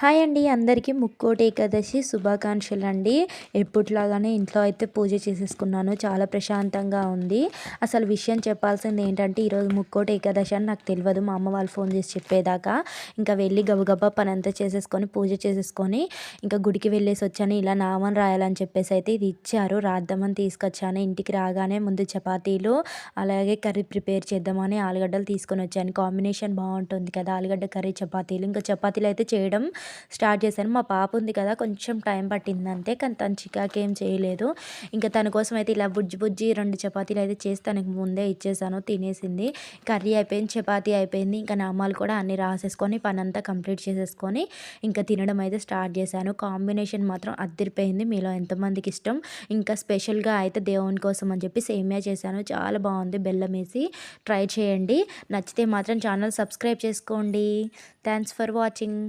Hi అండి అందరికీ ముక్కోటి ఏకాదశి శుభాకాంక్షలండి. ఎప్పటిలాగానే ఇంట్లో అయితే పూజ చేసేసుకున్నాను. చాలా ప్రశాంతంగా ఉంది. అసలు విషయం చెప్పాల్సింది ఏంటంటే ఈరోజు ముక్కోటి ఏకాదశి అని నాకు తెలవదు. మా అమ్మ వాళ్ళు ఫోన్ చేసి చెప్పేదాకా ఇంకా వెళ్ళి గబగబా పనంతా చేసేసుకొని పూజ చేసేసుకొని ఇంకా గుడికి వెళ్ళేసి వచ్చాను. ఇలా నామం రాయాలని చెప్పేసి అయితే ఇది ఇచ్చారు. రాద్దామని తీసుకొచ్చాను. ఇంటికి రాగానే ముందు చపాతీలు అలాగే కర్రీ ప్రిపేర్ చేద్దామని ఆలుగడ్డలు తీసుకొని వచ్చాను. కాంబినేషన్ బాగుంటుంది కదా ఆలుగడ్డ కర్రీ చపాతీలు. ఇంకా చపాతీలు అయితే చేయడం స్టార్ట్ చేశాను. మా పాప ఉంది కదా కొంచెం టైం పట్టింది అంతే. కానీ తను చికాకేం చేయలేదు. ఇంకా తన కోసం అయితే ఇలా బుజ్జి బుజ్జి 2 చపాతీలు అయితే చేసి తనకి ముందే ఇచ్చేసాను. తినేసింది. కర్రీ అయిపోయింది, చపాతీ అయిపోయింది. ఇంకా నామాలు కూడా అన్నీ రాసేసుకొని పనంతా కంప్లీట్ చేసేసుకొని ఇంకా తినడం అయితే స్టార్ట్ చేశాను. కాంబినేషన్ మాత్రం అదిరిపోయింది. మీలో ఎంతమందికి ఇష్టం? ఇంకా స్పెషల్గా అయితే దేవుని కోసం అని చెప్పి సేమియా చేశాను. చాలా బాగుంది బెల్లం వేసి. ట్రై చేయండి. నచ్చితే మాత్రం ఛానల్ సబ్స్క్రైబ్ చేసుకోండి. Thanks for watching.